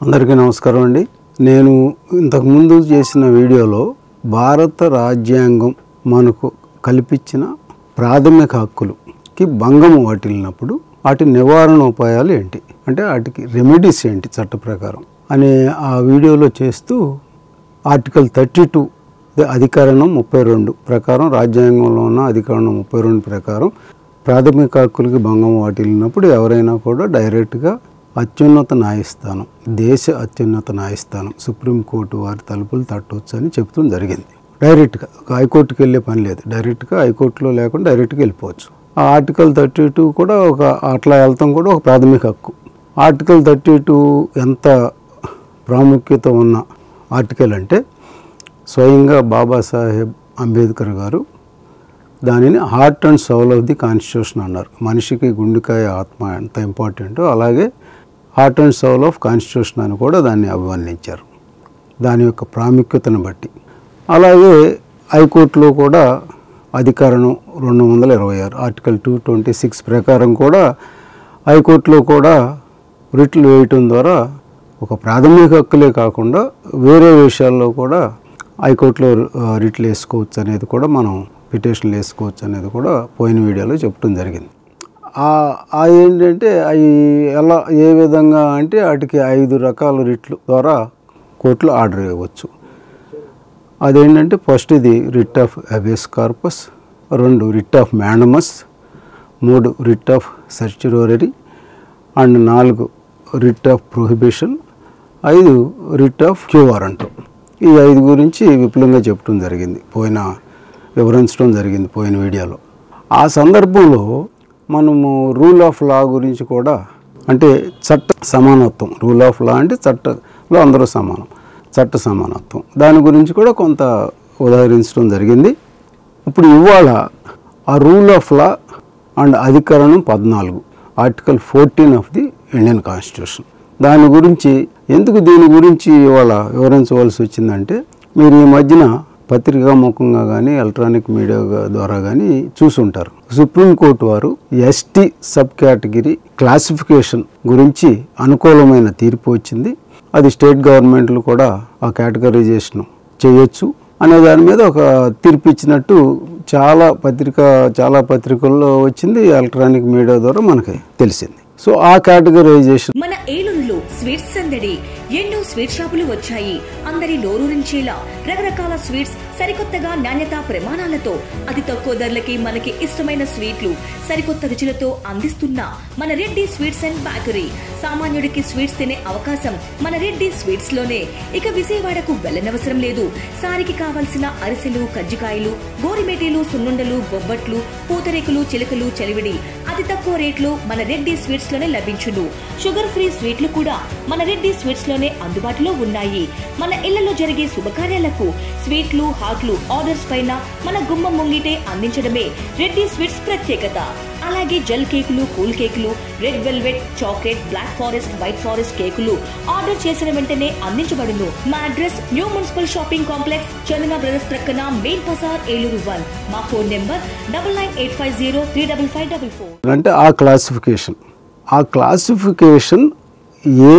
అందరికీ నమస్కారం అండి. నేను ఇంతకు ముందు చేసిన వీడియోలో భారత రాజ్యాంగం మనకు కల్పించిన ప్రాథమిక హక్కులకి భంగం వాటిల్లినప్పుడు వాటి నివారణ ఉపాయాలు ఏంటి, అంటే వాటికి రెమెడీస్ ఏంటి చట్ట ప్రకారం అనే ఆ వీడియోలో చేస్తూ ఆర్టికల్ 32 అధికరణం 32 ప్రకారం, రాజ్యాంగంలో ఉన్న అధికరణం 32 ప్రకారం ప్రాథమిక హక్కులకి భంగం వాటిల్లినప్పుడు ఎవరైనా కూడా డైరెక్ట్గా అత్యున్నత న్యాయస్థానం, దేశ అత్యున్నత న్యాయస్థానం సుప్రీంకోర్టు వారి తలుపులు తట్టవచ్చు అని చెప్తూ జరిగింది. డైరెక్ట్గా హైకోర్టుకి వెళ్ళే పని లేదు, డైరెక్ట్గా హైకోర్టులో లేకుండా డైరెక్ట్గా వెళ్ళిపోవచ్చు. ఆ ఆర్టికల్ 32 కూడా అట్లా వెళ్తాం కూడా ఒక ప్రాథమిక హక్కు. ఆర్టికల్ 32 ఎంత ప్రాముఖ్యత ఉన్న ఆర్టికల్ అంటే స్వయంగా బాబాసాహెబ్ అంబేద్కర్ గారు దానిని heart and soul of the constitution అన్నారు. మనిషికి గుండెకాయ ఆత్మ ఎంత ఇంపార్టెంటో అలాగే heart and soul of constitution అని కూడా దాన్ని అభివర్ణించారు, దాని యొక్క ప్రాముఖ్యతను బట్టి. అలాగే హైకోర్టులో కూడా అధికరణం 226 ఆర్టికల్ 226 ప్రకారం కూడా హైకోర్టులో కూడా రిట్లు వేయటం ద్వారా ఒక ప్రాథమిక హక్కులే కాకుండా వేరే విషయాల్లో కూడా హైకోర్టులో రిట్లు వేసుకోవచ్చు అనేది కూడా, మనం పిటిషన్లు వేసుకోవచ్చు అనేది కూడా పోయిన వీడియోలో చెప్పడం జరిగింది. ఏంటంటే అవి ఎలా ఏ విధంగా అంటే వాటికి 5 రకాల రిట్లు ద్వారా కోర్టులో ఆర్డర్ ఇవ్వచ్చు. అదేంటంటే ఫస్ట్ ఇది writ of habeas corpus, 2 writ of mandamus, 3 writ of certiorari and 4 writ of prohibition, 5 writ of quo warrant. ఈ 5 గురించి విపులంగా చెప్పడం జరిగింది, వివరించడం జరిగింది పోయిన వీడియోలో. ఆ సందర్భంలో మనము రూల్ ఆఫ్ లా గురించి కూడా, అంటే చట్ట సమానత్వం, రూల్ ఆఫ్ లా అంటే చట్టంలో అందరూ సమానం, చట్ట సమానత్వం, దాని గురించి కూడా కొంత ఉదాహరించడం జరిగింది. ఇప్పుడు ఇవాళ ఆ రూల్ ఆఫ్ లా అండ్ అధికరణం 14 article 14 of the Indian constitution, దీని గురించి ఇవాళ వివరించవలసి వచ్చిందంటే, మీరు ఈ మధ్యన పత్రికాముఖంగా కానీ ఎలక్ట్రానిక్ మీడియా ద్వారా కానీ చూసుంటారు. సుప్రీంకోర్టు వారు ఎస్టీ సబ్ కేటగిరీ క్లాసిఫికేషన్ గురించి అనుకూలమైన తీర్పు వచ్చింది. అది స్టేట్ గవర్నమెంట్లు కూడా ఆ కేటగరైజేషన్ చేయొచ్చు అనే దాని మీద ఒక తీర్పు ఇచ్చినట్టు చాలా పత్రికల్లో వచ్చింది, ఎలక్ట్రానిక్ మీడియా ద్వారా మనకి తెలిసింది. సో ఆ కేటగరైజేషన్ మన ఏలూరులో స్వీట్స్ సందడి, ఎన్నో స్వీట్ షాపులు వచ్చాయి. అందరి నోరూరించేలా రకరకాల స్వీట్స్ సరికొత్తగా నాణ్యత ప్రమాణాలతో అతి తక్కువ ధరలకి మనకి ఇష్టమైన స్వీట్లు సరికొత్త రుచులతో అందిస్తున్న మన రెడ్డి స్వీట్స్ అండ్ బేకరీ. సామాన్యుడికి స్వీట్స్ తినే అవకాశం మన రెడ్డి స్వీట్స్ లోనే. ఇక విజయవాడకు వెళ్లనవసరం లేదు. సారికి కావలసిన అరిసెలు, కజ్జికాయలు, గోరిమేటీలు, సున్నుండలు, బొబ్బట్లు, పూతరేకులు, చిలకలు, చలివిడి అతి తక్కువ రేట్లు మన రెడ్డి స్వీట్స్ లోనే లభించును. షుగర్ ఫ్రీ స్వీట్లు కూడా మన రెడ్డి స్వీట్స్ లోనే అందుబాటులో ఉన్నాయి. మన ఇళ్లలో జరిగే శుభకార్యాలకు స్వీట్లు, హాట్లు ఆర్డర్స్ పైన మన గుమ్మం ముంగిటే అందించడమే రెడ్డి స్వీట్స్ ప్రత్యేకత. అలాగే జెల్ కేకులు, కూల్ కేకులు, red velvet, chocolate, black forest, white forest కేకులు ఆర్డర్ చేసిన వెంటనే అందించబడును. మా address new municipal shopping complex, Chandana brothers ప్రక్కన, మెయిన్ బజార్, ఏలూరు 1. మా ఫోన్ నెంబర్ 9985035544. అంటే ఆ క్లాసిఫికేషన్ ఏ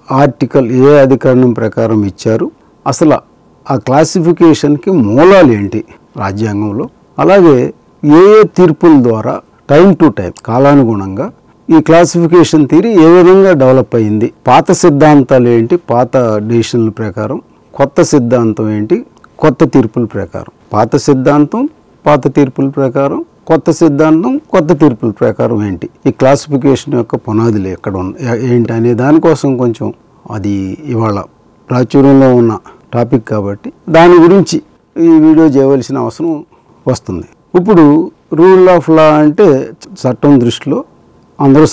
ఆర్టికల్, ఏ అధికరణం ప్రకారం ఇచ్చారు, అసలు ఆ క్లాసిఫికేషన్కి మూలాలు ఏంటి రాజ్యాంగంలో, అలాగే ఏ తీర్పుల ద్వారా టైం టు టైం కాలానుగుణంగా ఈ క్లాసిఫికేషన్ థియరీ ఏ విధంగా డెవలప్ అయింది, పాత సిద్ధాంతాలు ఏంటి, పాత డెసిషన్ల ప్రకారం, కొత్త సిద్ధాంతం ఏంటి, కొత్త తీర్పుల ప్రకారం, పాత సిద్ధాంతం పాత తీర్పుల ప్రకారం, కొత్త సిద్ధాంతం కొత్త తీర్పుల ప్రకారం ఏంటి, ఈ క్లాసిఫికేషన్ యొక్క పునాదులు ఎక్కడ ఏంటి అనే దానికోసం కొంచెం అది ఇవాళ ప్రాచుర్యంలో ఉన్న టాపిక్ కాబట్టి దాని గురించి ఈ వీడియో చేయవలసిన అవసరం వస్తుంది. ఇప్పుడు రూల్ ఆఫ్ లా అంటే చట్టం దృష్టిలో అందరూ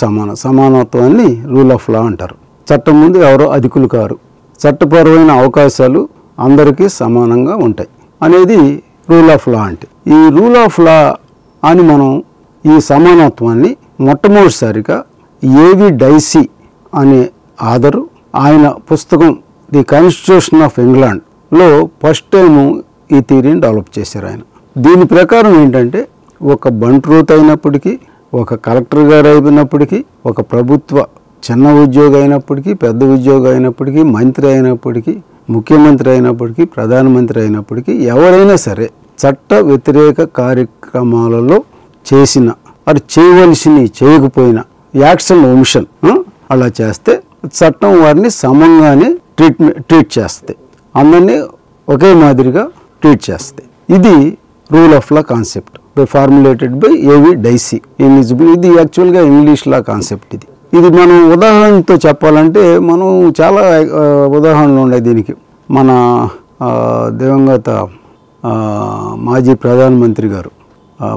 సమానత్వాన్ని రూల్ ఆఫ్ లా అంటారు. చట్టం ముందు ఎవరో అధికులు కారు, చట్టపరమైన అవకాశాలు అందరికీ సమానంగా ఉంటాయి అనేది రూల్ ఆఫ్ లా అంటే. ఈ రూల్ ఆఫ్ లా అని మనం ఈ సమానత్వాన్ని మొట్టమొదటిసారిగా ఏవి డైసీ అనే ఆథరు ఆయన పుస్తకం ది కాన్స్టిట్యూషన్ ఆఫ్ ఇంగ్లాండ్లో ఫస్ట్ టైము ఈ థియరీని డెవలప్ చేశారు ఆయన. దీని ప్రకారం ఏంటంటే, ఒక బంట్రోత్ అయినప్పటికీ, ఒక కలెక్టర్ గారు అయినప్పటికీ, ఒక ప్రభుత్వ చిన్న ఉద్యోగి అయినప్పటికీ, పెద్ద ఉద్యోగి అయినప్పటికీ, మంత్రి అయినప్పటికీ, ముఖ్యమంత్రి అయినప్పటికీ, ప్రధానమంత్రి అయినప్పటికీ ఎవరైనా సరే చట్ట వ్యతిరేక కార్యక్రమాలలో చేసిన అది చేయవలసినవి చేయకపోయినా యాక్షన్ ఒమిషన్ అలా చేస్తే చట్టం వారిని సమంగానే ట్రీట్ చేస్తుంది, అందరినీ ఒకే మాదిరిగా ట్రీట్ చేస్తుంది. ఇది rule of law concept formulated by ఏవి డైసీ. ఇది యాక్చువల్గా ఇంగ్లీష్ లా కాన్సెప్ట్. ఇది మనం ఉదాహరణతో చెప్పాలంటే మనం చాలా ఉదాహరణలు ఉన్నాయి దీనికి. మన దివంగత మాజీ ప్రధానమంత్రి గారు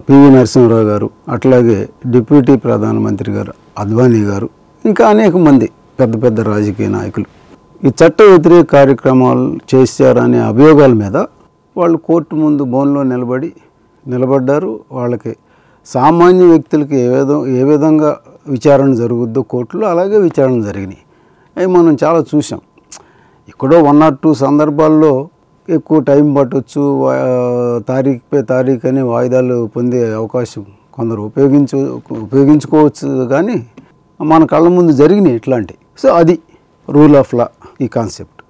పివి నరసింహరావు గారు, అట్లాగే డిప్యూటీ ప్రధానమంత్రి గారు అద్వానీ గారు, ఇంకా అనేక మంది పెద్ద పెద్ద రాజకీయ నాయకులు ఈ చట్ట వ్యతిరేక కార్యక్రమాలు చేశారనే అభియోగాల మీద వాళ్ళు కోర్టు ముందు బోన్లో నిలబడ్డారు. వాళ్ళకి సామాన్య వ్యక్తులకి ఏ విధంగా విచారణ జరుగుద్దో కోర్టులో అలాగే విచారణ జరిగినాయి. అవి మనం చాలా చూసాం. ఎక్కడో 1 or 2 సందర్భాల్లో ఎక్కువ టైం పట్టవచ్చు, తారీఖు అని వాయిదాలు పొందే అవకాశం కొందరు ఉపయోగించుకోవచ్చు, కానీ మన కళ్ళ ముందు జరిగినాయి ఇట్లాంటివి. సో అది రూల్ ఆఫ్ లా ఈ కాన్సెప్ట్.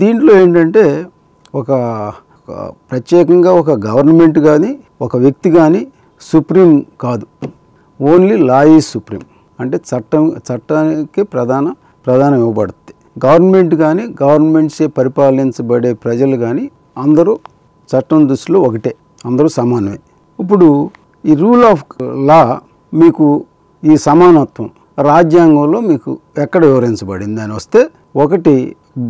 దీంట్లో ఏంటంటే ఒక ప్రత్యేకంగా ఒక గవర్నమెంట్ కానీ ఒక వ్యక్తి కానీ సుప్రీం కాదు, ఓన్లీ లా ఈజ్ సుప్రీం. అంటే చట్టానికి ప్రధానం ఇవ్వబడుతుంది. గవర్నమెంట్ కానీ గవర్నమెంట్సే పరిపాలించబడే ప్రజలు కానీ అందరూ చట్టం దృష్టిలో ఒకటే, అందరూ సమానమే. ఇప్పుడు ఈ రూల్ ఆఫ్ లా మీకు ఈ సమానత్వం రాజ్యాంగంలో మీకు ఎక్కడ వివరించబడింది అని వస్తే, ఒకటి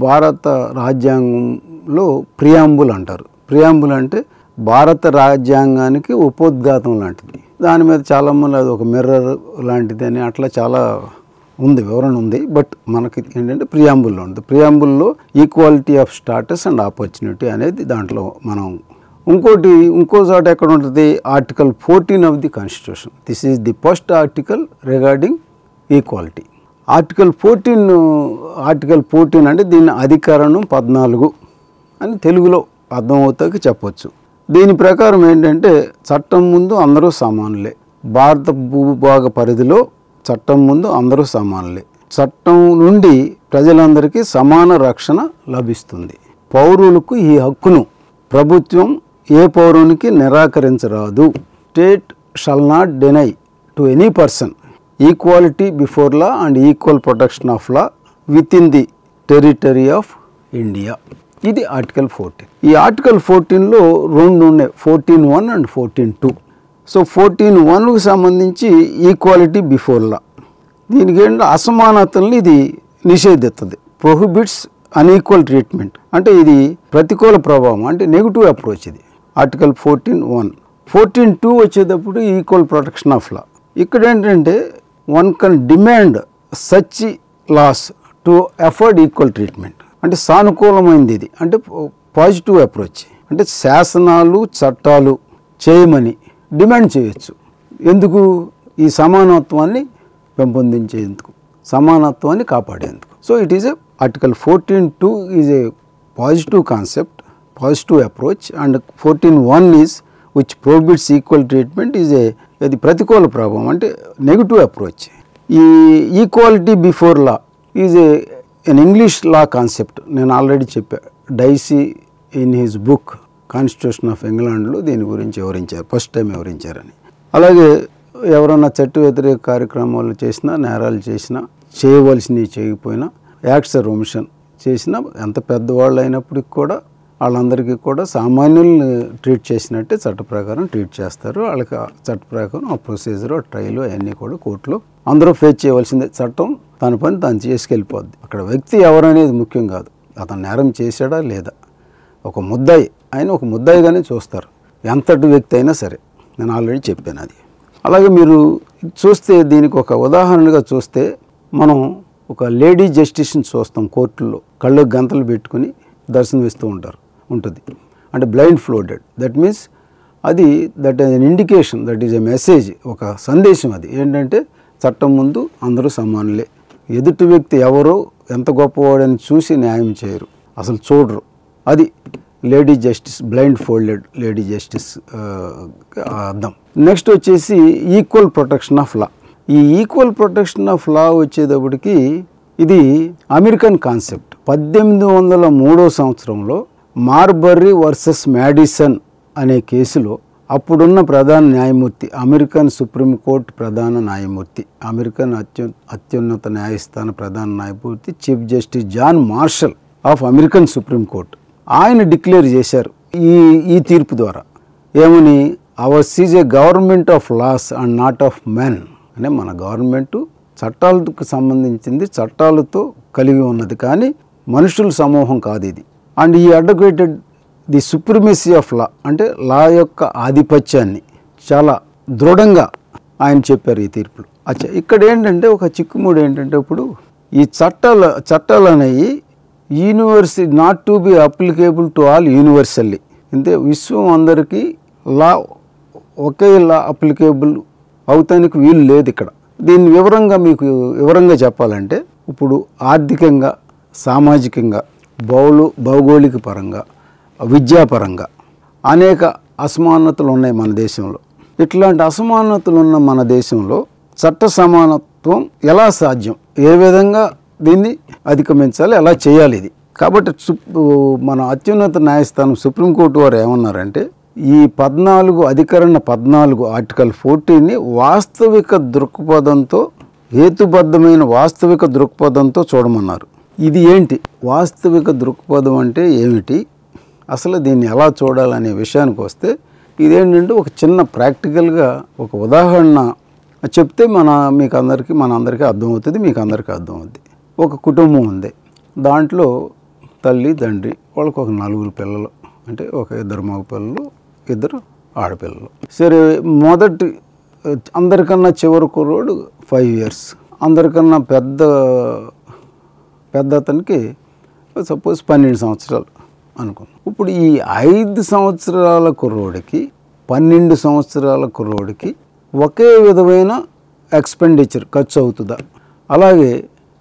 భారత రాజ్యాంగంలో ప్రియాంబుల్ అంటారు. ప్రియాంబుల్ అంటే భారత రాజ్యాంగానికి ఉపోద్ఘాతం లాంటిది. దాని మీద చాలామంది అది ఒక మిర్రర్ లాంటిది అని అట్లా చాలా ఉంది, వివరణ ఉంది. బట్ మనకి ఏంటంటే ప్రియాంబుల్లో ఉంది. ప్రియాంబుల్లో equality of status and opportunity అనేది దాంట్లో మనం ఇంకో చోట ఎక్కడ ఉంటుంది, article 14 of the constitution. This is the first article regarding equality. Article 14 అంటే దీని అధికరణం 14 అని తెలుగులో అర్థమవుతాకి చెప్పవచ్చు. దీని ప్రకారం ఏంటంటే చట్టం ముందు అందరూ సమానులే. భారత భూభాగ పరిధిలో చట్టం ముందు అందరూ సమానులే. చట్టం నుండి ప్రజలందరికీ సమాన రక్షణ లభిస్తుంది. పౌరులకు ఈ హక్కును ప్రభుత్వం ఏ పౌరునికి నిరాకరించరాదు. State shall not deny to any person equality before law and equal protection of law within the territory of India. ఇది ఆర్టికల్ 14. ఈ ఆర్టికల్ 14లో 2 ఉన్నాయి, 14(1) అండ్ 14(2). సో 14(1)కు సంబంధించి ఈక్వాలిటీ బిఫోర్ లా. దీనికి ఏంటంటే అసమానతల్ని ఇది నిషేధిస్తుంది. Prohibits unequal treatment. అంటే ఇది ప్రతికూల ప్రభావం, అంటే నెగిటివ్ అప్రోచ్. ఇది ఆర్టికల్ 14(1). 14(2) వచ్చేటప్పుడు ఈక్వల్ ప్రొటెక్షన్ ఆఫ్ లా. ఇక్కడ ఏంటంటే one can demand such laws to afford equal treatment. అంటే సానుకూలమైనది ఇది, అంటే పాజిటివ్ అప్రోచ్. అంటే శాసనాలు చట్టాలు చేయమని డిమాండ్ చేయొచ్చు. ఎందుకు? ఈ సమానత్వాన్ని పెంపొందించేందుకు, సమానత్వాన్ని కాపాడేందుకు. So it is a article 14(2) is a positive concept, positive approach. And 14(1) is which prohibits equal treatment is ఇది ప్రతికూల ప్రభావం, అంటే నెగిటివ్ అప్రోచ్. ఈ equality before law is an English law concept. నేను ఆల్రెడీ చెప్పా, Dicey in his book constitution of ఇంగ్లాండ్లో దీని గురించి వివరించారు, ఫస్ట్ టైం వివరించారని. అలాగే ఎవరన్నా చట్ట వ్యతిరేక కార్యక్రమాలు చేసినా, నేరాలు చేసినా, చేయవలసినవి చేయకపోయినా, యాక్ట్స్ ఆర్ ఒమిషన్ చేసినా, ఎంత పెద్దవాళ్ళు అయినప్పటికి కూడా వాళ్ళందరికీ కూడా సామాన్యుల్ని ట్రీట్ చేసినట్టే చట్ట ప్రకారం ట్రీట్ చేస్తారు. వాళ్ళకి చట్ట ప్రకారం ఆ ప్రొసీజర్, ఆ ట్రయల్ అవన్నీ కూడా కోర్టులో అందరూ ఫేస్ చేయవలసిందే. చట్టం తన పని తాను చేసుకెళ్ళిపోద్ది. అక్కడ వ్యక్తి ఎవరనేది ముఖ్యం కాదు, అతను నేరం చేశాడా లేదా. ఒక ముద్దాయి, ఆయన ఒక ముద్దాయిగానే చూస్తారు, ఎంతటి వ్యక్తి అయినా సరే. నేను ఆల్రెడీ చెప్పాను అది. అలాగే మీరు చూస్తే దీనికి ఒక ఉదాహరణగా చూస్తే, మనం ఒక లేడీ జస్టిస్ని చూస్తాం కోర్టుల్లో, కళ్ళకు గంతలు పెట్టుకుని దర్శనమిస్తూ ఉంటుంది. అంటే బ్లైండ్ ఫ్లోటెడ్. దట్ మీన్స్ అది that is an indication, that is a message, ఒక సందేశం. అది ఏంటంటే చట్టం ముందు అందరూ సమానులే. ఎదుటి వ్యక్తి ఎవరో ఎంత గొప్పవాడని చూసి న్యాయం చేయరు, అసలు చూడరు. అది lady justice, blind folded lady justice అర్థం. నెక్స్ట్ వచ్చేసి ఈక్వల్ ప్రొటెక్షన్ ఆఫ్ లా. ఈ ఈక్వల్ ప్రొటెక్షన్ ఆఫ్ లా వచ్చేటప్పటికి ఇది అమెరికన్ కాన్సెప్ట్. 1803 సంవత్సరంలో మార్బరీ వర్సెస్ మ్యాడిసన్ అనే కేసులో అప్పుడున్న ప్రధాన న్యాయమూర్తి, అమెరికన్ సుప్రీంకోర్టు ప్రధాన న్యాయమూర్తి, అమెరికన్ అత్యున్నత న్యాయస్థాన ప్రధాన న్యాయమూర్తి chief justice John Marshall of American supreme court ఆయన డిక్లేర్ చేశారు ఈ తీర్పు ద్వారా. ఏమని? Our is a government of laws and not of men. అంటే మన గవర్నమెంటు చట్టాలకు సంబంధించింది, చట్టాలతో కలిగి ఉన్నది, కానీ మనుషుల సమూహం కాదు ఇది. అండ్ ఈ advocated the supremacy of law, అంటే లా యొక్క ఆధిపత్యాన్ని చాలా దృఢంగా ఆయన చెప్పారు ఈ తీర్పులు. అచ్చా, ఇక్కడ ఏంటంటే ఒక చిక్కుముడి ఏంటంటే, ఇప్పుడు ఈ చట్టాలు అనేవి universal not to be applicable to all universally. అంటే విశ్వం అందరికీ లా ఒకే లా అప్లికేబుల్ అవుతానికి వీలు లేదు ఇక్కడ. దీన్ని వివరంగా చెప్పాలంటే, ఇప్పుడు ఆర్థికంగా, సామాజికంగా, భౌగోళిక పరంగా, విద్యాపరంగా అనేక అసమానతలు ఉన్నాయి మన దేశంలో. ఇట్లాంటి అసమానతలు ఉన్న మన దేశంలో చట్ట సమానత్వం ఎలా సాధ్యం, ఏ విధంగా దీన్ని అధిగమించాలి, ఎలా చేయాలి ఇది. కాబట్టి మన అత్యున్నత న్యాయస్థానం సుప్రీంకోర్టు వారు ఏమన్నారంటే, ఈ 14 అధికరణ 14 ఆర్టికల్ 14ని వాస్తవిక దృక్పథంతో, హేతుబద్ధమైన వాస్తవిక దృక్పథంతో చూడమన్నారు. ఇది ఏంటి వాస్తవిక దృక్పథం అంటే ఏమిటి, అసలు దీన్ని ఎలా చూడాలనే విషయానికి వస్తే, ఇదేంటంటే ఒక చిన్న ప్రాక్టికల్గా ఒక ఉదాహరణ చెప్తే మనందరికీ అర్థమవుతుంది, మీకు అందరికీ అర్థమవుతుంది. ఒక కుటుంబం ఉంది, దాంట్లో తల్లి తండ్రి, వాళ్ళకు ఒక 4 పిల్లలు, అంటే ఒక 2 మగ పిల్లలు 2 ఆడపిల్లలు. సరే, అందరికన్నా చివరి కుర్రోడు 5 years, అందరికన్నా పెద్ద అతనికి సపోజ్ 12 సంవత్సరాలు అనుకున్నాం. ఇప్పుడు ఈ 5 సంవత్సరాల కుర్రోడికి 12 సంవత్సరాల కుర్రోడికి ఒకే విధమైన ఎక్స్పెండిచర్ ఖర్చు అవుతుందా? అలాగే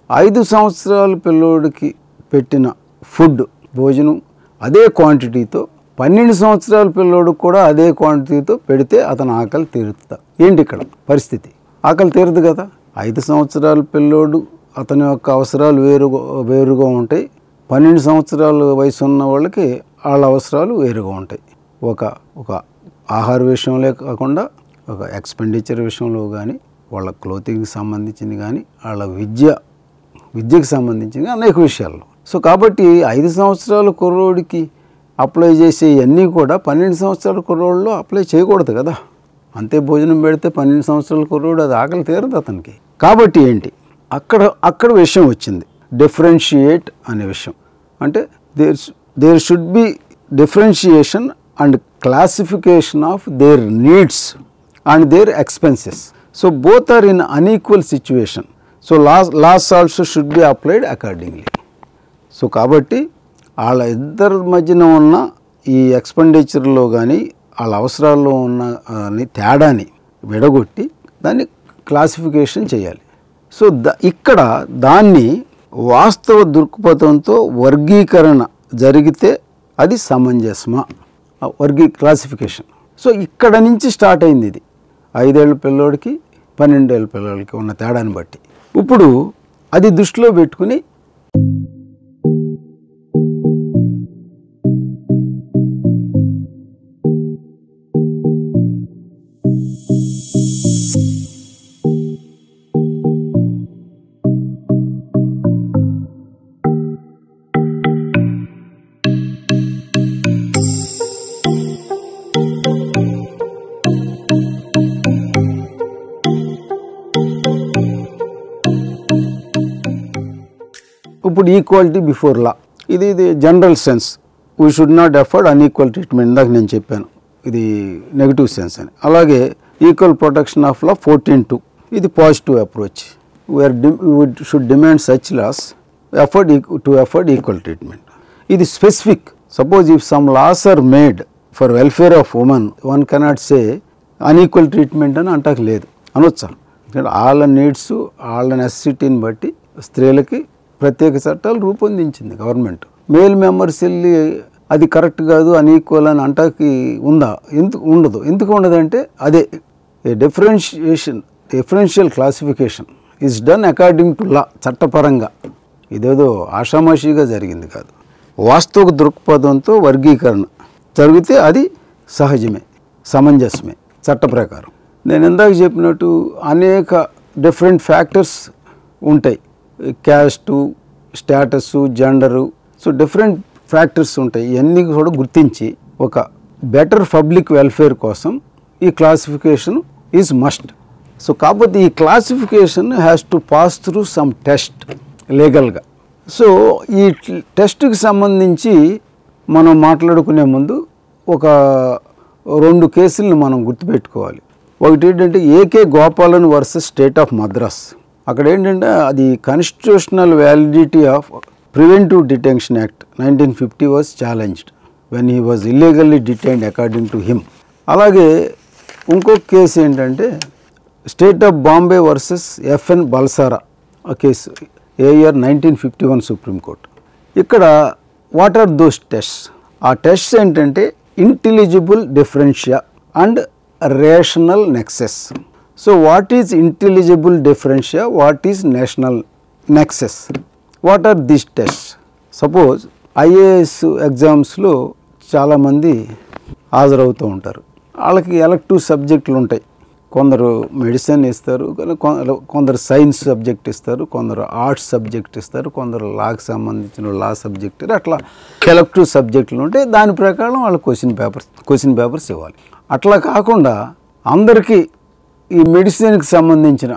5 సంవత్సరాల పిల్లోడికి పెట్టిన ఫుడ్, భోజనం అదే క్వాంటిటీతో 12 సంవత్సరాల పిల్లోడికి కూడా అదే క్వాంటిటీతో పెడితే అతని ఆకలి తీరుతుందా? ఏంటి ఇక్కడ పరిస్థితి? ఆకలి తీరదు కదా. 5 సంవత్సరాల పిల్లోడు అతని యొక్క అవసరాలు వేరుగా ఉంటాయి. 12 సంవత్సరాల వయసు ఉన్న వాళ్ళకి వాళ్ళ అవసరాలు వేరుగా ఉంటాయి. ఒక ఆహార విషయంలో కాకుండా, ఒక ఎక్స్పెండిచర్ విషయంలో కానీ, వాళ్ళ క్లోతింగ్కి సంబంధించింది కానీ, వాళ్ళ విద్యకి సంబంధించింది అనేక విషయాల్లో. సో కాబట్టి 5 సంవత్సరాల కుర్రోడికి అప్లై చేసే ఇవన్నీ కూడా 12 సంవత్సరాల కుర్రోళ్ళు అప్లై చేయకూడదు కదా. అంతే భోజనం పెడితే 12 సంవత్సరాల కుర్రోడు అది ఆకలి తీరదు అతనికి. కాబట్టి ఏంటి అక్కడ విషయం వచ్చింది, డిఫరెన్షియేట్ అనే విషయం. అంటే there should be differentiation and classification of their needs and their expenses. So both are in unequal situation. So laws also should be applied accordingly. So కాబట్టి వాళ్ళ ఇద్దరి మధ్యన ఉన్న ఈ ఎక్స్పెండిచర్లో కానీ, వాళ్ళ అవసరాల్లో ఉన్న తేడాని విడగొట్టి దాన్ని క్లాసిఫికేషన్ చేయాలి. సో ఇక్కడ దాన్ని వాస్తవ దృక్పథంతో వర్గీకరణ జరిగితే అది సమంజసమా, క్లాసిఫికేషన్. సో ఇక్కడ నుంచి స్టార్ట్ అయింది ఇది. 5 ఏళ్ళ పిల్లోడికి 12 ఏళ్ళ పిల్లోడికి ఉన్న తేడాని బట్టి. ఇప్పుడు అది దృష్టిలో పెట్టుకుని ఇప్పుడు ఈక్వాలిటీ బిఫోర్ లా, ఇది general sense. We should not afford unequal treatment. ఇందాక నేను చెప్పాను, ఇది నెగిటివ్ సెన్స్ అని. అలాగే ఈక్వల్ ప్రొటెక్షన్ ఆఫ్ లా 14(2), ఇది positive approach. we should demand such laws to afford equal treatment. ఇది specific. Suppose if some laws are made for welfare of women, one cannot say unequal treatment అని అంటాక లేదు, అనొచ్చా? వాళ్ళ needs, వాళ్ళ నెసెసిటీని బట్టి స్త్రీలకి ప్రత్యేక చట్టాలు రూపొందించింది గవర్నమెంట్. మేల్ మెంబర్స్ వెళ్ళి అది కరెక్ట్ కాదు, అన్ఈక్వల్ అని అంటాకి ఉందా? ఎందుకు ఉండదు? ఎందుకు ఉండదంటే అదే differentiation differential classification is done according to law, చట్టపరంగా. ఇదేదో ఆషామాషిగా జరిగింది కాదు. వాస్తవిక దృక్పథంతో వర్గీకరణ జరిగితే అది సహజమే, సమంజసమే చట్ట ప్రకారం. నేను ఇందాక చెప్పినట్టు అనేక డిఫరెంట్ ఫ్యాక్టర్స్ ఉంటాయి. Caste, status, gender, so different factors ఉంటాయి. ఇవన్నీ కూడా గుర్తించి ఒక బెటర్ పబ్లిక్ వెల్ఫేర్ కోసం ఈ క్లాసిఫికేషన్ ఈజ్ మస్ట్. సో కాకపోతే ఈ classification has to pass through some test లీగల్గా. సో ఈ టెస్ట్కి సంబంధించి మనం మాట్లాడుకునే ముందు ఒక 2 కేసులను మనం గుర్తుపెట్టుకోవాలి. ఒకటి ఏంటంటే A K Gopalan versus state of Madras. అక్కడ ఏంటంటే అది constitutional validity of preventive detention act 1950 was challenged when he was illegally detained according to him. అలాగే ఇంకొక కేసు ఏంటంటే state of Bombay versus F N Balsara ఆ కేసు, ఇయర్ 1951 సుప్రీంకోర్టు. ఇక్కడ వాట్ ఆర్ దోస్ టెస్ట్స్? ఆ tests ఏంటంటే intelligible differentia and rational nexus. So what is intelligible differentia, what is national nexus, what are these tests? Suppose IAS ఎగ్జామ్స్లో చాలామంది హాజరవుతూ ఉంటారు. వాళ్ళకి elective సబ్జెక్టులు ఉంటాయి. కొందరు మెడిసిన్ ఇస్తారు, కొందరు సైన్స్ సబ్జెక్ట్ ఇస్తారు, కొందరు ఆర్ట్స్ సబ్జెక్ట్ ఇస్తారు, కొందరు లాకి సంబంధించిన లా సబ్జెక్ట్, అట్లా ఎలక్టివ్ సబ్జెక్టులు ఉంటే దాని ప్రకారం వాళ్ళు క్వశ్చన్ పేపర్స్ ఇవ్వాలి. అట్లా కాకుండా అందరికీ ఈ మెడిసిన్కి సంబంధించిన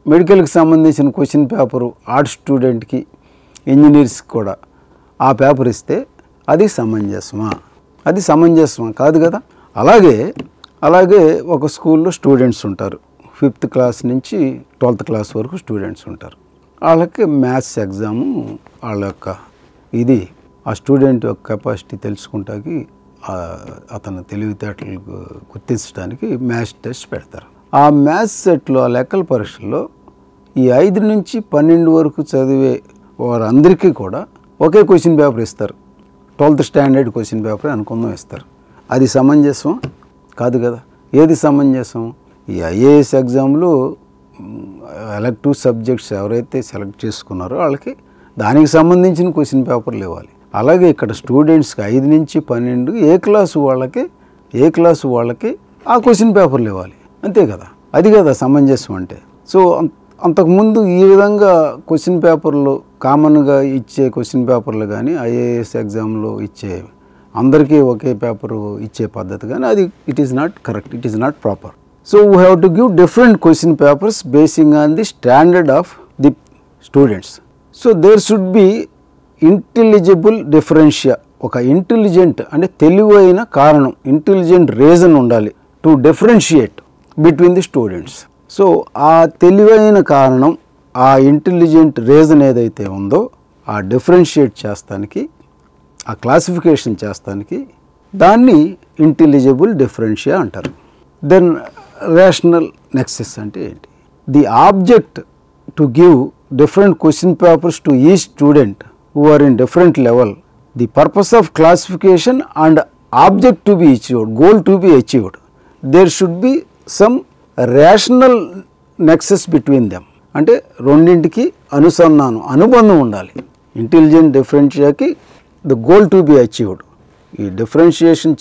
మెడికల్కి సంబంధించిన క్వశ్చన్ పేపరు ఆర్ట్స్ స్టూడెంట్కి, ఇంజనీర్స్కి కూడా ఆ పేపర్ ఇస్తే అది సమంజసమా? అది సమంజసమా కాదు కదా. అలాగే ఒక స్కూల్లో స్టూడెంట్స్ ఉంటారు, 5th క్లాస్ నుంచి 12th క్లాస్ వరకు స్టూడెంట్స్ ఉంటారు. వాళ్ళకి మ్యాథ్స్ ఎగ్జాము వాళ్ళ యొక్క ఇది ఆ స్టూడెంట్ యొక్క కెపాసిటీ తెలుసుకుంటానికి, అతను తెలివితేటలు గుర్తించడానికి మ్యాథ్స్ టెస్ట్ పెడతారు. ఆ మ్యాథ్స్ సెట్లో ఆ లెక్కల పరీక్షల్లో ఈ 5 నుంచి 12 వరకు చదివే వారందరికీ కూడా ఒకే క్వశ్చన్ పేపర్ ఇస్తారు. 12th స్టాండర్డ్ క్వశ్చన్ పేపర్ అనుకుందాం ఇస్తారు. అది సమంజసం కాదు కదా. ఏది సమంజసం? ఈ ఐఏఎస్ ఎగ్జామ్లో ఎలక్టివ్ సబ్జెక్ట్స్ ఎవరైతే సెలెక్ట్ చేసుకున్నారో వాళ్ళకి దానికి సంబంధించిన క్వశ్చన్ పేపర్లు ఇవ్వాలి. అలాగే ఇక్కడ స్టూడెంట్స్కి 5 నుంచి 12 ఏ క్లాసు వాళ్ళకి ఆ క్వశ్చన్ పేపర్లు ఇవ్వాలి. అంతే కదా. అది కదా సమంజసం అంటే. సో అంతకుముందు ఈ విధంగా క్వశ్చన్ పేపర్లు కామన్గా ఇచ్చే క్వశ్చన్ పేపర్లు కానీ ఐఏఎస్ ఎగ్జామ్లో ఇచ్చే అందరికీ ఒకే పేపరు ఇచ్చే పద్ధతి కానీ అది it is not correct, it is not proper. So we have to give different question papers basing on the standard of the students. So there should be intelligible differentia. ఒక intelligent అంటే తెలివైన కారణం, intelligent reason ఉండాలి to differentiate between the students. So ఆ తెలివైన కారణం, ఆ intelligent reason ఏదైతే ఉందో ఆ డిఫరెన్షియేట్ చేస్తానికి, ఆ క్లాసిఫికేషన్ చేస్తానికి దాన్ని ఇంటెలిజిబుల్ డిఫరెన్షియా అంటారు. దెన్ రేషనల్ నెక్సెస్ అంటే ఏంటి? The object to give different question papers to each student who are in different level, the purpose of classification and object to be achieved, goal to be achieved, there should be some rational nexus between them. అంటే రెండింటికి అనుబంధం ఉండాలి. Intelligent డిఫరెన్షియాకి the goal to be achieved. ఈ differentiation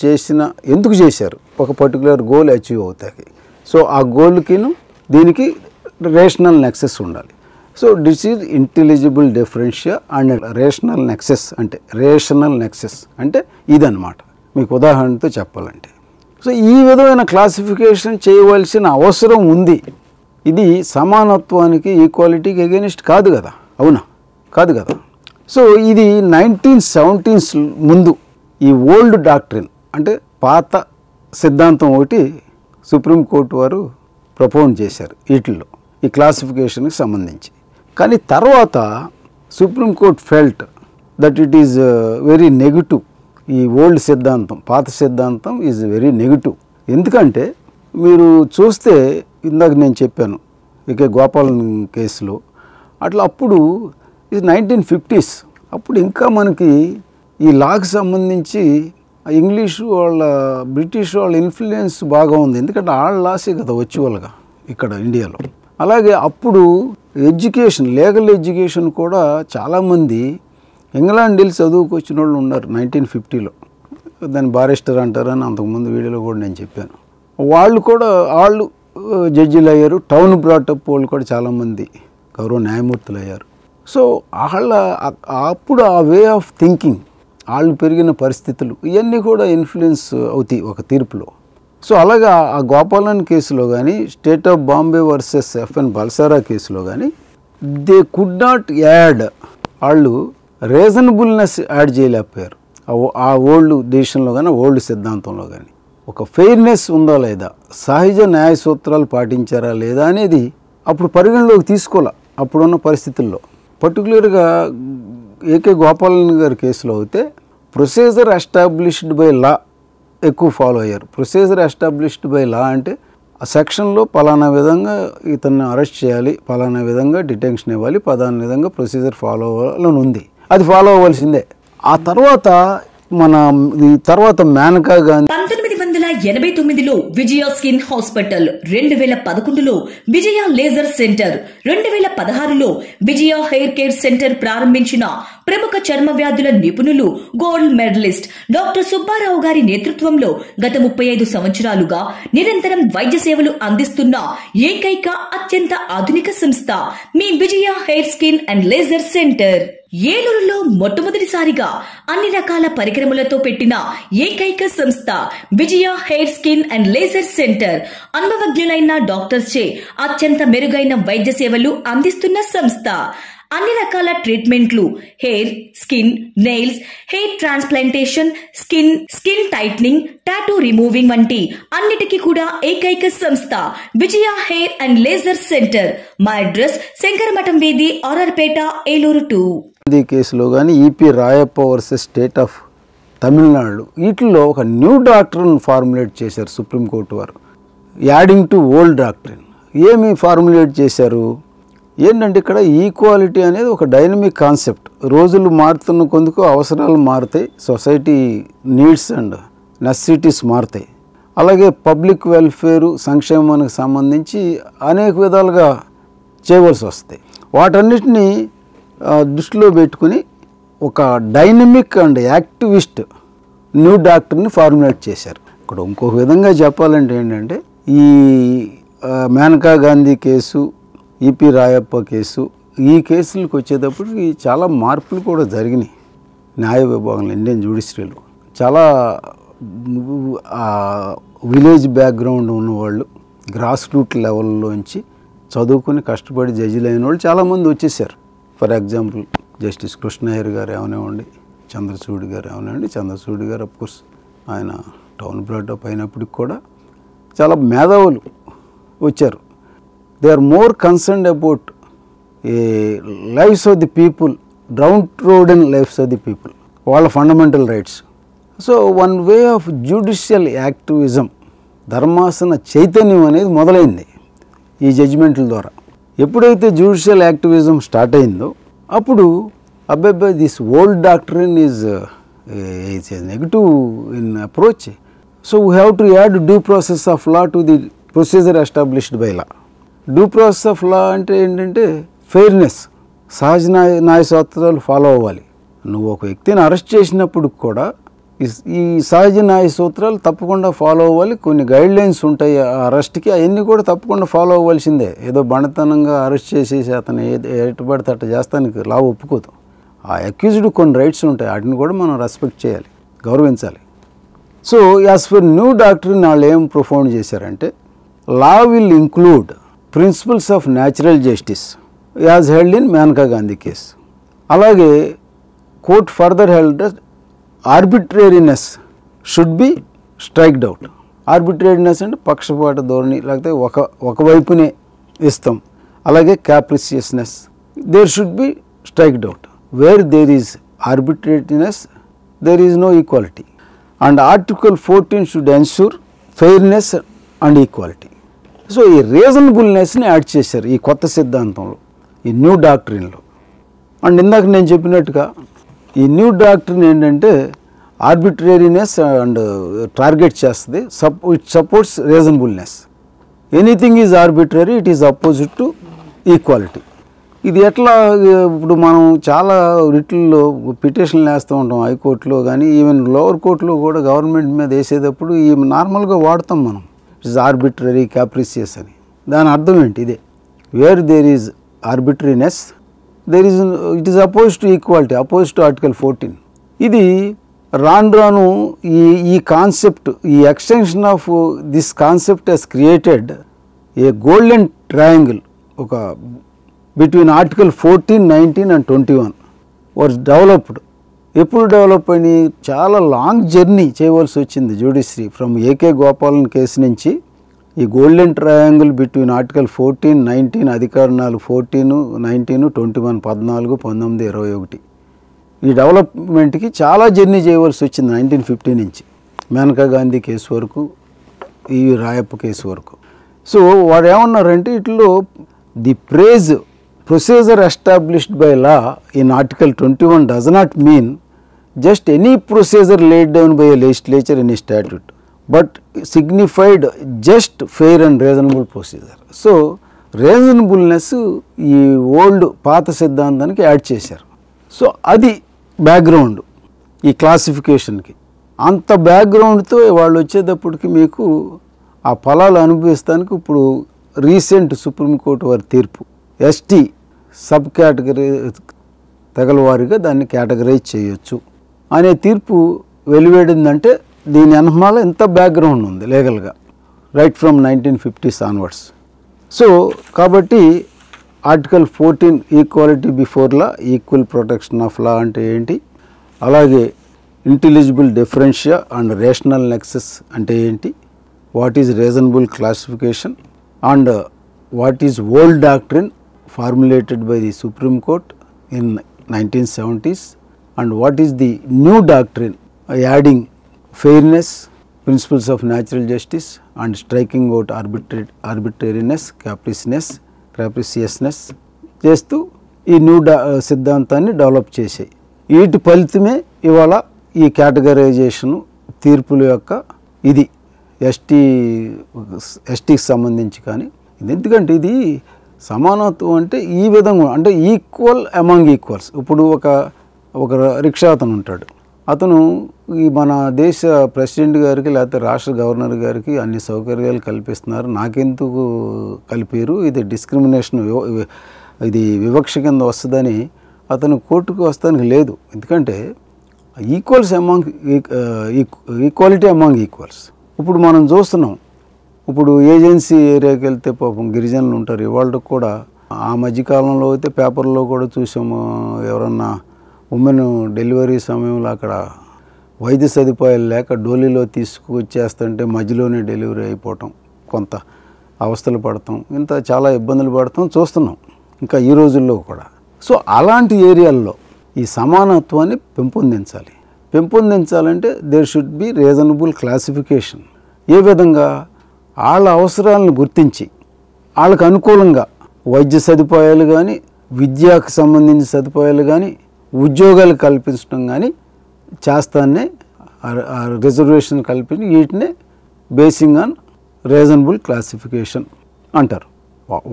ఎందుకు చేశారు? ఒక particular goal achieve అవుతాయి. సో ఆ గోల్కిను దీనికి రేషనల్ నెక్సెస్ ఉండాలి. So this is intelligible differentia and rational nexus అంటే ఇదన్నమాట. మీకు ఉదాహరణతో చెప్పాలంటే, సో ఈ విధమైన క్లాసిఫికేషన్ చేయవలసిన అవసరం ఉంది. ఇది సమానత్వానికి, ఈక్వాలిటీకి ఎగెనిస్ట్ కాదు కదా. అవునా? కాదు కదా. సో ఇది 1970s ముందు ఈ ఓల్డ్ డాక్ట్రిన్ అంటే పాత సిద్ధాంతం ఒకటి సుప్రీంకోర్టు వారు ప్రపోజ్ చేశారు వీటిల్లో, ఈ క్లాసిఫికేషన్కి సంబంధించి. కానీ తర్వాత supreme court felt that it is very negative. ఈ ఓల్డ్ సిద్ధాంతం, పాత సిద్ధాంతం ఈజ్ వెరీ నెగిటివ్. ఎందుకంటే మీరు చూస్తే ఇందాక నేను చెప్పాను ఇక గోపాలన్ కేసులో అట్లా, అప్పుడు ఇది 1950s. అప్పుడు ఇంకా మనకి ఈ లాకి సంబంధించి ఇంగ్లీషు బ్రిటిష్ వాళ్ళ ఇన్ఫ్లుయెన్స్ బాగా ఉంది. ఎందుకంటే వాళ్ళ లాసే కదా వచ్చి వాళ్ళగా ఇక్కడ ఇండియాలో. అలాగే అప్పుడు ఎడ్యుకేషన్, లీగల్ ఎడ్యుకేషన్ కూడా చాలామంది ఇంగ్లాండ్ వెళ్ళి చదువుకొచ్చిన వాళ్ళు ఉన్నారు 1950లో. దాన్ని బారిస్టర్ అంటారని అంతకుముందు వీడియోలో కూడా నేను చెప్పాను. వాళ్ళు జడ్జిలు అయ్యారు. టౌన్ బ్రాటప్ వాళ్ళు కూడా చాలామంది గౌరవ న్యాయమూర్తులు అయ్యారు. సో అప్పుడు ఆ వే ఆఫ్ థింకింగ్, వాళ్ళు పెరిగిన పరిస్థితులు ఇవన్నీ కూడా ఇన్ఫ్లుయెన్స్ అవుతాయి ఒక తీర్పులో. సో అలాగా ఆ గోపాలన్ కేసులో కానీ, state of Bombay versus FN బల్సారా కేసులో కానీ దే కుడ్ నాట్ యాడ్, వాళ్ళు రీజనబుల్నెస్ యాడ్ చేయలేకపోయారు. ఆ ఓల్డ్ డిసిషన్లో కానీ, ఓల్డ్ సిద్ధాంతంలో కానీ ఒక ఫెయిర్నెస్ ఉందా లేదా, సహజ న్యాయ సూత్రాలు పాటించారా లేదా అనేది అప్పుడు పరిగణలోకి తీసుకోలే అప్పుడున్న పరిస్థితుల్లో. పర్టికులర్గా ఏకే గోపాలన్ గారి కేసులో అయితే ప్రొసీజర్ ఎస్టాబ్లిష్డ్ బై లా ఎక్కువ ఫాలో అయ్యారు. ప్రొసీజర్ ఎస్టాబ్లిష్డ్ బై లా అంటే ఆ సెక్షన్లో పలానా విధంగా ఇతన్ని అరెస్ట్ చేయాలి, పలానా విధంగా డిటెన్షన్ ఇవ్వాలి, పలానా విధంగా ప్రొసీజర్ ఫాలో అవ్వాలని ఉంది, అది ఫాలో అవ్వాల్సిందే. ఆ తర్వాత మేనకా గాంధీ 1989లో విజయ స్కిన్ హాస్పిటల్, 2011లో విజయ లేజర్ సెంటర్, 2016లో విజయ హెయిర్ కేర్ సెంటర్ ప్రారంభించిన ప్రముఖ చర్మ వ్యాధుల నిపుణులు, గోల్డ్ మెడలిస్ట్ డాక్టర్ సుబ్బారావు గారి నేతృత్వంలో గత 35 సంవత్సరాలుగా నిరంతరం వైద్య సేవలు అందిస్తున్న ఏకైక అత్యంత ఆధునిక సంస్థ మీ Vijaya hair skin and laser centre. ఏలూరులో మొట్టమొదటిసారిగా అన్ని రకాల పరికరములతో పెట్టిన ఏకైక సంస్థ Vijaya hair skin and laser centre. అనుభవజ్ఞులైన డాక్టర్స్ చే అత్యంత మెరుగైన వైద్య సేవలు అందిస్తున్న సంస్థ. అన్ని రకాల ట్రీట్మెంట్లు, hair, skin, nails, hair transplantation, skin tightening, tattoo removing వంటి అన్నిటికీ కూడా ఏకైక సంస్థ Vijaya hair and laser centre. మా అడ్రస్ శంకరమఠం వీధి, ఆర్ఆర్పేట, ఏలూరు 2. ఈ కేసులో కానీ E P Royappa versus state of Tamil Nadu, వీటిల్లో ఒక న్యూ డాక్టర్ని ఫార్ములేట్ చేశారు సుప్రీంకోర్టు వారు, యాడింగ్ టు ఓల్డ్ డాక్టరీన్. ఏమి ఫార్ములేట్ చేశారు ఏంటంటే, ఇక్కడ ఈక్వాలిటీ అనేది ఒక డైనమిక్ కాన్సెప్ట్. రోజులు మారుతున్న కొందుకు అవసరాలు మారుతాయి, సొసైటీ నీడ్స్ అండ్ నెసెసిటీస్ మారుతాయి. అలాగే పబ్లిక్ వెల్ఫేరు, సంక్షేమానికి సంబంధించి అనేక విధాలుగా చేయవలసి వస్తాయి. వాటన్నిటినీ దృష్టిలో పెట్టుకుని ఒక డైనమిక్ అండ్ యాక్టివిస్ట్ న్యూ డాక్టర్ని ఫార్ములేట్ చేశారు. ఇక్కడ ఇంకొక విధంగా చెప్పాలంటే ఏంటంటే, ఈ Maneka Gandhi case, EP Royappa case, ఈ కేసులకు వచ్చేటప్పటికి చాలా మార్పులు కూడా జరిగినాయి న్యాయ విభాగంలో. ఇండియన్ జ్యుడిషియరీలో చాలా విలేజ్ బ్యాక్గ్రౌండ్ ఉన్నవాళ్ళు, గ్రాస్ రూట్ లెవెల్లోంచి చదువుకుని కష్టపడి జడ్జిలు అయిన వాళ్ళు చాలామంది వచ్చేసారు. ఫర్ ఎగ్జాంపుల్ జస్టిస్ కృష్ణయ్యర్ గారు ఏమనివ్వండి, చంద్రచూడ్ గారు ఏమనివ్వండి. చంద్రచూడ్ గారు అఫ్కోర్స్ ఆయన టౌన్ బ్రాటప్ అయినప్పటికి కూడా చాలా మేధావులు వచ్చారు. They are more concerned about lifes of the people, downtrodden lifes of the people, వాళ్ళ fundamental rights. So one way of judicial activism, ధర్మాసన చైతన్యం అనేది మొదలైంది ఈ జడ్జిమెంట్ల ద్వారా. ఎప్పుడైతే జ్యుడిషియల్ యాక్టివిజం స్టార్ట్ అయిందో అప్పుడు అబ్బాయి this old doctrine is negative in approach. So we have to add due process of law to the procedure established by law. Due process of law అంటే ఏంటంటే ఫెయిర్నెస్, సహజ న్యాయ సూత్రాలు ఫాలో అవ్వాలి. నువ్వు ఒక వ్యక్తిని అరెస్ట్ చేసినప్పుడు కూడా ఈ సహజ న్యాయ సూత్రాలు తప్పకుండా ఫాలో అవ్వాలి. కొన్ని గైడ్ లైన్స్ ఉంటాయి ఆ అరెస్ట్కి, అవన్నీ కూడా తప్పకుండా ఫాలో అవ్వాల్సిందే. ఏదో బండతనంగా అరెస్ట్ చేసేసి అతను ఎటు పడితే అట్ట చేస్తానికి లా ఒప్పుకోదు. ఆ అక్యూజ్డ్ కొన్ని రైట్స్ ఉంటాయి, వాటిని కూడా మనం రెస్పెక్ట్ చేయాలి, గౌరవించాలి. So as for new doctrine వాళ్ళు ఏం ప్రొఫౌండ్ చేశారంటే, law will include principles of natural justice as held in Maneka Gandhi case. అలాగే court further held arbitrariness should be striked out. Arbitrariness అంటే పక్షపాత ధోరణి, లేకపోతే ఒకవైపునే ఇస్తాం. అలాగే capriciousness, there should be striked out. Where there is arbitrariness there is no equality. And article 14 should ensure fairness and equality. So ఈ రీజనబుల్నెస్ని add చేశారు ఈ కొత్త సిద్ధాంతంలో, ఈ న్యూ డాక్టరీన్లో. అండ్ ఇందాక నేను చెప్పినట్టుగా ఈ న్యూ డాక్టరీన్ ఏంటంటే ఆర్బిట్రేరీనెస్ అండ్ టార్గెట్ చేస్తుంది, it supports reasonableness. Anything is arbitrary, it is opposite to equality. ఇది ఎట్లా ఇప్పుడు మనం చాలా రిట్లలో పిటిషన్లు వేస్తూ ఉంటాం, హైకోర్టులో కానీ ఈవెన్ లోవర్ కోర్టులో కూడా గవర్నమెంట్ మీద వేసేటప్పుడు ఈ నార్మల్గా వాడతాం మనం, ఇట్ ఈజ్ ఆర్బిట్రరీ క్యాప్రిసియస్ అని. దాని అర్థం ఏంటి? ఇదే, where there is arbitrariness there is it is oppose to equality, oppose to article 14. ఇది రాను ఈ కాన్సెప్ట్, ఈ extension of this concept has created a golden triangle ఒక between article 14, 19 and 21 was developed. ఎప్పుడు డెవలప్ అని చాలా లాంగ్ జర్నీ చేయవలసి వచ్చింది judiciary from A K Gopalan case నుంచి. ఈ గోల్డెన్ ట్రయాంగిల్ బిట్వీన్ ఆర్టికల్ 14, 19 అధికరణాలు 14, 19, 21, 14, 19, 21 ఈ డెవలప్మెంట్కి చాలా జర్నీ చేయవలసి వచ్చింది 1950 నుంచి మేనకా గాంధీ కేసు వరకు, ఈ రాయప్ప కేసు వరకు. సో వాడు ఏమన్నారంటే ఇట్లో the praise procedure established by law in article 21 does not mean just any procedure laid down by a legislature in a statute, but signified just fair and reasonable procedure. So reasonableness ఈ old పాత సిద్ధాంతానికి add చేశారు. So అది background ఈ క్లాసిఫికేషన్కి. అంత బ్యాక్గ్రౌండ్తో వాళ్ళు వచ్చేటప్పటికి మీకు ఆ ఫలాలు అనుభవిస్తానికి ఇప్పుడు రీసెంట్ సుప్రీంకోర్టు వారి తీర్పు ఎస్టీ సబ్ కేటగిరీ తెగలవారీగా దాన్ని కేటగరైజ్ చేయొచ్చు అనే తీర్పు వెలువడిందంటే దీని వెనకాల ఎంత బ్యాక్గ్రౌండ్ ఉంది లీగల్గా, right from 1950s onwards. So కాబట్టి article 14 equality before law, equal protection of law అంటే ఏంటి, అలాగే intelligible differentia and rational nexus అంటే ఏంటి, what is reasonable classification and what is old doctrine formulated by the Supreme Court in 1970s and what is the new doctrine adding fairness, principles of natural justice and striking out arbitrariness, capriciousness చేస్తూ ఈ new సిద్ధాంతాన్ని develop చేసాయి. వీటి ఫలితమే ఇవాళ ఈ కేటగరైజేషను తీర్పుల యొక్క ఇది ఎస్టీకి సంబంధించి. కానీ ఎందుకంటే ఇది సమానత్వం అంటే ఈ విధంగా, అంటే ఈక్వల్ అమాంగ్ ఈక్వల్స్. ఇప్పుడు ఒక రిక్షా అతను ఉంటాడు, అతను ఈ మన దేశ ప్రెసిడెంట్ గారికి లేకపోతే రాష్ట్ర గవర్నర్ గారికి అన్ని సౌకర్యాలు కల్పిస్తున్నారు, నాకెందుకు కలిపారు, ఇది డిస్క్రిమినేషన్, ఇది వివక్ష కింద వస్తుందని అతను కోర్టుకు వస్తానికి లేదు. ఎందుకంటే equals among equality among equals. ఇప్పుడు మనం చూస్తున్నాం, ఇప్పుడు ఏజెన్సీ ఏరియాకి వెళ్తే పాపం గిరిజనులు ఉంటారు. ఇవాళ కూడా ఆ మధ్యకాలంలో అయితే పేపర్లో కూడా చూసాము, ఎవరన్నా ఉమెన్ డెలివరీ సమయంలో అక్కడ వైద్య సదుపాయాలు లేక డోలీలో తీసుకువచ్చేస్తుంటే మధ్యలోనే డెలివరీ అయిపోవటం, కొంత అవస్థలు పడతాం, ఇంత చాలా ఇబ్బందులు పడతాం చూస్తున్నాం ఇంకా ఈ రోజుల్లో కూడా. సో అలాంటి ఏరియాల్లో ఈ సమానత్వాన్ని పెంపొందించాలంటే there should be reasonable classification. ఏ విధంగా వాళ్ళ అవసరాలను గుర్తించి వాళ్ళకు అనుకూలంగా వైద్య సదుపాయాలు కానీ, విద్యకు సంబంధించిన సదుపాయాలు కానీ, ఉద్యోగాలు కల్పించడం కానీ చేస్తానే రిజర్వేషన్ కల్పించి వీటినే బేసింగ్ ఆన్ రీజనబుల్ క్లాసిఫికేషన్ అంటారు.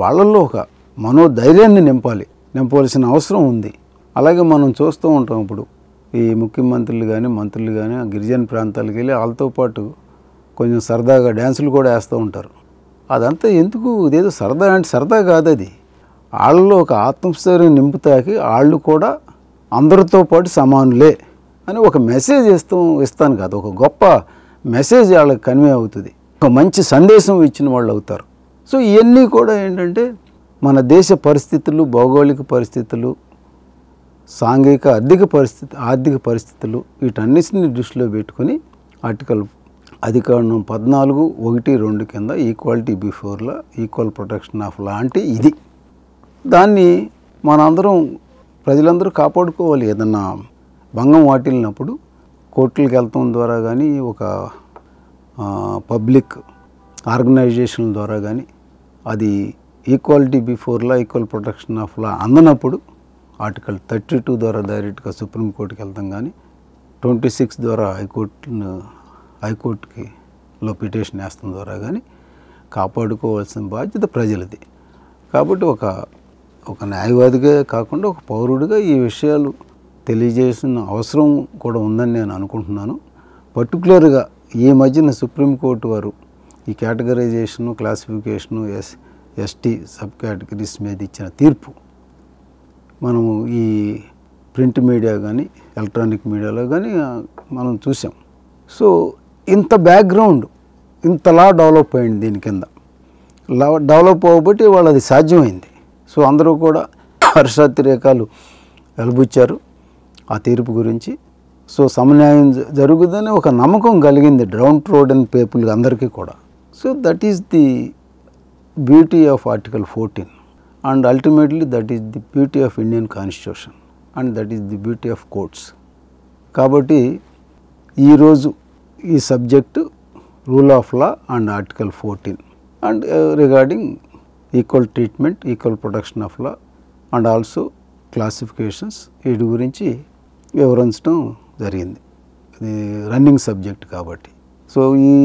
వాళ్ళల్లో ఒక మనోధైర్యాన్ని నింపవలసిన అవసరం ఉంది. అలాగే మనం చూస్తూ ఉంటాం, ఇప్పుడు ఈ ముఖ్యమంత్రులు కానీ మంత్రులు కానీ గిరిజన ప్రాంతాలకు వెళ్ళి వాళ్ళతో పాటు కొంచెం సరదాగా డ్యాన్సులు కూడా వేస్తూ ఉంటారు. అదంతా ఎందుకు? ఇదేదో సరదా అంటే సరదా కాదు, అది వాళ్ళలో ఒక ఆత్మస్థైర్యం నింపుతాకి వాళ్ళు కూడా అందరితో పాటు సమానులే అని ఒక మెసేజ్ ఇస్తాను కాదు, ఒక గొప్ప మెసేజ్ వాళ్ళకి కన్వే అవుతుంది, ఒక మంచి సందేశం ఇచ్చిన వాళ్ళు అవుతారు. సో ఇవన్నీ కూడా ఏంటంటే మన దేశ పరిస్థితులు, భౌగోళిక పరిస్థితులు, సాంఘిక ఆర్థిక పరిస్థితులు వీటన్నిటిని దృష్టిలో పెట్టుకుని ఆర్టికల్ అధికరణం 14, 1, 2 కింద equality before law, equal protection of law అంటే ఇది. దాన్ని మనందరం ప్రజలందరూ కాపాడుకోవాలి. ఏదన్నా భంగం వాటిల్లినప్పుడు కోర్టులకు వెళ్తాం ద్వారా కానీ, ఒక పబ్లిక్ ఆర్గనైజేషన్ ద్వారా కానీ అది equality before law, equal protection of law అందనప్పుడు ఆర్టికల్ 32 ద్వారా డైరెక్ట్గా సుప్రీంకోర్టుకి వెళ్తాం కానీ, 26 ద్వారా హైకోర్టుకి పిటిషన్ వేస్తాం ద్వారా కానీ కాపాడుకోవాల్సిన బాధ్యత ప్రజలది. కాబట్టి ఒక న్యాయవాదిగా కాకుండా ఒక పౌరుడిగా ఈ విషయాలు తెలియజేసిన అవసరం కూడా ఉందని నేను అనుకుంటున్నాను. పర్టికులర్గా ఈ మధ్యన సుప్రీంకోర్టు వారు ఈ కేటగరైజేషను, క్లాసిఫికేషను, ఎస్టీ సబ్ కేటగిరీస్ మీద ఇచ్చిన తీర్పు మనము ఈ ప్రింట్ మీడియా కానీ ఎలక్ట్రానిక్ మీడియాలో కానీ మనం చూసాం. సో ఇంత బ్యాక్గ్రౌండ్ ఇంతలా డెవలప్ అయింది, దీని కింద డెవలప్ అవ్వబట్టి వాళ్ళది సాధ్యమైంది. సో అందరూ కూడా హర్షాతిరేకాలు వెలుబుచ్చారు ఆ తీర్పు గురించి. సో సమన్యాయం జరుగుతుందని ఒక నమ్మకం కలిగింది డౌన్ ట్రోడెన్ పీపుల్ అందరికీ కూడా. So that is the beauty of article 14 and ultimately that is the beauty of Indian constitution and that is the beauty of courts. కాబట్టి ఈరోజు ఈ subject rule of law and article 14 and regarding equal treatment, equal protection of law and also classifications వీటి గురించి వివరించడం జరిగింది. ఇది running subject కాబట్టి. So ఈ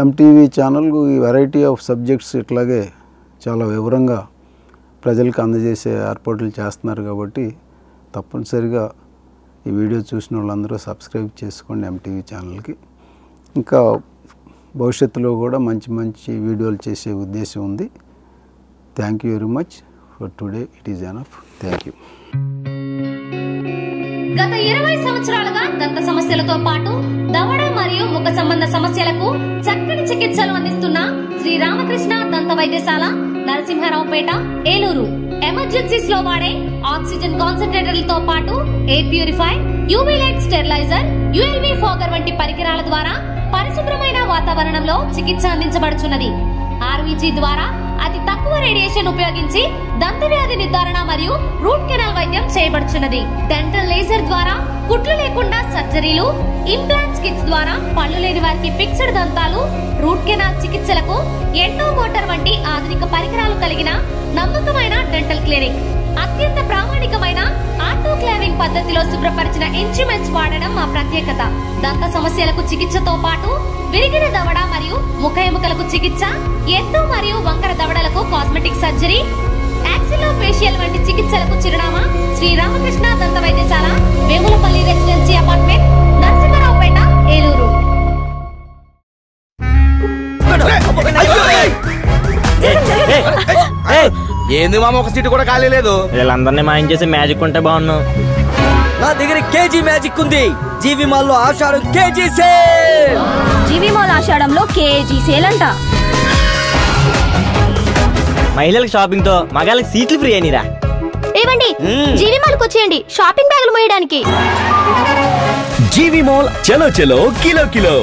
ఎంటీవీ ఛానల్ ఈ వెరైటీ ఆఫ్ సబ్జెక్ట్స్ ఇట్లాగే చాలా వివరంగా ప్రజలకు అందజేసే ఏర్పాట్లు చేస్తున్నారు. కాబట్టి తప్పనిసరిగా ఈ వీడియో చూసిన వాళ్ళందరూ సబ్స్క్రైబ్ చేసుకోండి ఎంటీవీ ఛానల్కి. ఇంకా భవిష్యత్తులో కూడా మంచి మంచి వీడియోలు చేసే ఉద్దేశం ఉంది. Thank you very much for today. It is enough. Thank you. గత 20 సంవత్సరాలుగా దంత సమస్యలతో పాటు దవడ మరియు ముఖ సంబంధ సమస్యలకు చక్కని చికిత్సలు అందిస్తున్న శ్రీ రామకృష్ణ దంత వైద్యశాల, నరసింహారావుపేట, ఏలూరు. ఎమర్జెన్సీస్ లో వాడే ఆక్సిజన్ కాన్సంట్రేటర్లతో పాటు air purifier, UV light steriliser, ULV fogger వంటి పరికరాల ద్వారా పరిశుభ్రమైన వాతావరణంలో చికిత్స అందించబడుచున్నది. ఆర్వీజీ ద్వారా అతి తక్కువ రేడియేషన్ ఉపయోగించి దంత వ్యాధి నిర్ధారణ మరియు రూట్ కెనాల్ వైద్యం చేయబడుచున్నది. డెంటల్ లేజర్ ద్వారా కుట్లు లేకుండా సర్జరీలు, ఇంప్లాంట్స్ కిట్స్ ద్వారా పళ్ళు లేని వారికి ఫిక్స్డ్ దంతాలు, రూట్ కెనాల్ చికిత్సలకు ఎండో మోటార్ వంటి ఆధునిక పరికరాలు కలిగిన నమ్మకమైన డెంటల్ క్లినిక్. అత్యంత ప్రామాణికమైన ఆటోక్లావింగ్ పద్ధతిలో శుభ్రపరిచిన ఇన్స్ట్రుమెంట్స్ వాడడం మా ప్రత్యేకత. దంత సమస్యలకు చికిత్సతో పాటు విరిగిన దవడ మరియు ముఖ ఎముకలకు చికిత్స, ఎత్తు మరియు వంకర దవడలకు కాస్మెటిక్ సర్జరీ, యాక్సిలోఫేషియల్ వంటి చికిత్సలకు చిరునామా శ్రీ రామకృష్ణ దంత వైద్యశాల, వేములపల్లి రెసిడెన్సీ అపార్ట్మెంట్, నరసింహారావుపేట, ఏలూరు. ఏంది మామ, ఒక సీటు కూడా ఖాళీ లేదు. వీళ్ళందరినీ మాయం చేసి మ్యాజిక్ ఉంటే బాగున్నావు. నా దగ్గర కేజీ మ్యాజిక్ ఉంది. జీవి మాల్ లో ఆషాఢం కేజీ సేల్. జీవి మాల్ ఆషాఢంలో కేజీ సేల్ అంట. మహిళలకు షాపింగ్ తో మగాళ్ళకి సీట్లు ఫ్రీ అయినరా. ఏమండి, జీవి మాల్కి వచ్చేయండి షాపింగ్ బ్యాగులు మోయడానికి. జీవి మాల్ చలో చలో కిలో కిలో.